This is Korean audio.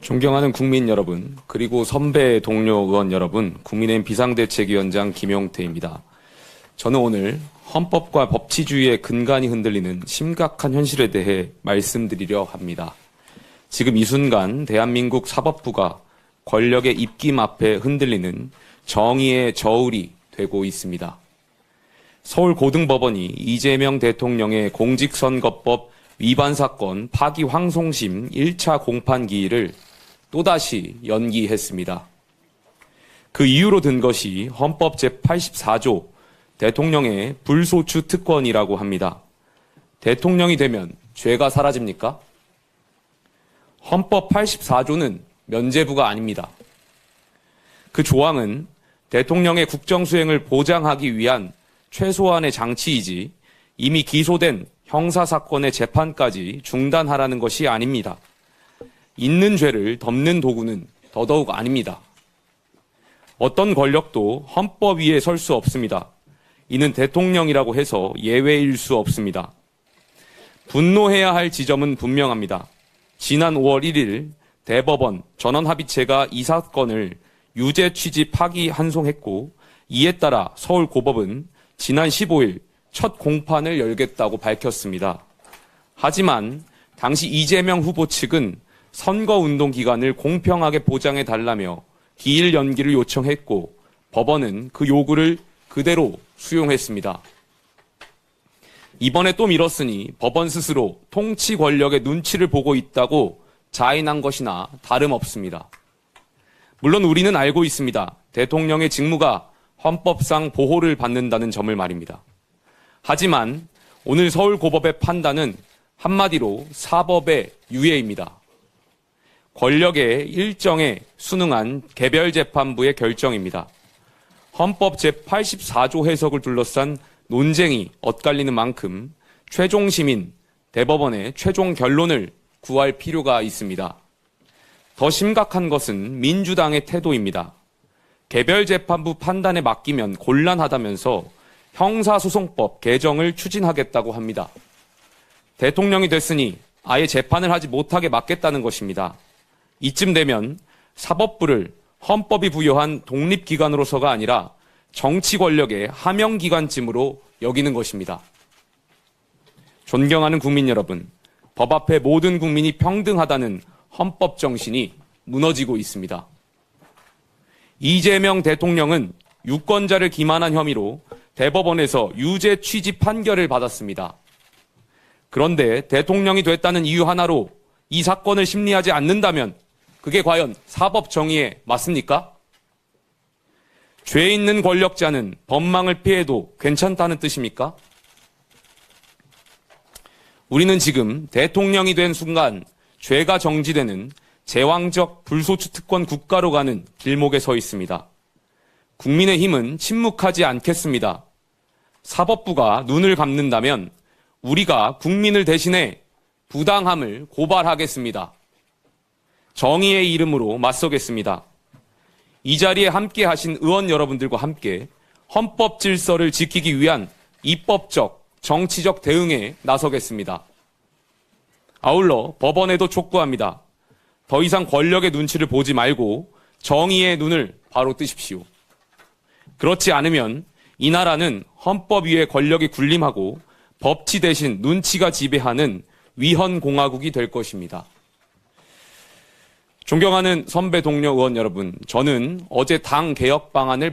존경하는 국민 여러분, 그리고 선배 동료 의원 여러분, 국민의힘 비상대책위원장 김용태입니다. 저는 오늘 헌법과 법치주의의 근간이 흔들리는 심각한 현실에 대해 말씀드리려 합니다. 지금 이 순간 대한민국 사법부가 권력의 입김 앞에 흔들리는 정의의 저울이 되고 있습니다. 서울고등법원이 이재명 대통령의 공직선거법 위반 사건 파기환송심 1차 공판 기일을 또다시 연기했습니다. 그 이유로 든 것이 헌법 제84조 대통령의 불소추 특권이라고 합니다. 대통령이 되면 죄가 사라집니까? 헌법 84조는 면죄부가 아닙니다. 그 조항은 대통령의 국정수행을 보장하기 위한 최소한의 장치이지 이미 기소된 형사사건의 재판까지 중단하라는 것이 아닙니다. 있는 죄를 덮는 도구는 더더욱 아닙니다. 어떤 권력도 헌법 위에 설 수 없습니다. 이는 대통령이라고 해서 예외일 수 없습니다. 분노해야 할 지점은 분명합니다. 지난 5월 1일 대법원 전원합의체가 이 사건을 유죄 취지 파기환송했고 이에 따라 서울고법은 지난 15일 첫 공판을 열겠다고 밝혔습니다. 하지만 당시 이재명 후보 측은 선거운동 기간을 공평하게 보장해달라며 기일 연기를 요청했고 법원은 그 요구를 그대로 수용했습니다. 이번에 또 미뤘으니 법원 스스로 통치 권력의 눈치를 보고 있다고 자인한 것이나 다름없습니다. 물론 우리는 알고 있습니다. 대통령의 직무가 헌법상 보호를 받는다는 점을 말입니다. 하지만 오늘 서울고법의 판단은 한마디로 사법의 유예입니다. 권력의 일정에 순응한 개별재판부의 결정입니다. 헌법 제84조 해석을 둘러싼 논쟁이 엇갈리는 만큼 최종 시민, 대법원의 최종 결론을 구할 필요가 있습니다. 더 심각한 것은 민주당의 태도입니다. 개별재판부 판단에 맡기면 곤란하다면서 형사소송법 개정을 추진하겠다고 합니다. 대통령이 됐으니 아예 재판을 하지 못하게 막겠다는 것입니다. 이쯤 되면 사법부를 헌법이 부여한 독립기관으로서가 아니라 정치 권력의 하명기관쯤으로 여기는 것입니다. 존경하는 국민 여러분, 법 앞에 모든 국민이 평등하다는 헌법 정신이 무너지고 있습니다. 이재명 대통령은 유권자를 기만한 혐의로 대법원에서 유죄 취지 판결을 받았습니다. 그런데 대통령이 됐다는 이유 하나로 이 사건을 심리하지 않는다면 그게 과연 사법 정의에 맞습니까? 죄 있는 권력자는 법망을 피해도 괜찮다는 뜻입니까? 우리는 지금 대통령이 된 순간 죄가 정지되는 제왕적 불소추 특권 국가로 가는 길목에 서 있습니다. 국민의힘은 침묵하지 않겠습니다. 사법부가 눈을 감는다면 우리가 국민을 대신해 부당함을 고발하겠습니다. 정의의 이름으로 맞서겠습니다. 이 자리에 함께 하신 의원 여러분들과 함께 헌법 질서를 지키기 위한 입법적, 정치적 대응에 나서겠습니다. 아울러 법원에도 촉구합니다. 더 이상 권력의 눈치를 보지 말고 정의의 눈을 바로 뜨십시오. 그렇지 않으면 이 나라는 헌법 위에 권력이 군림하고 법치 대신 눈치가 지배하는 위헌공화국이 될 것입니다. 존경하는 선배 동료 의원 여러분, 저는 어제 당 개혁 방안을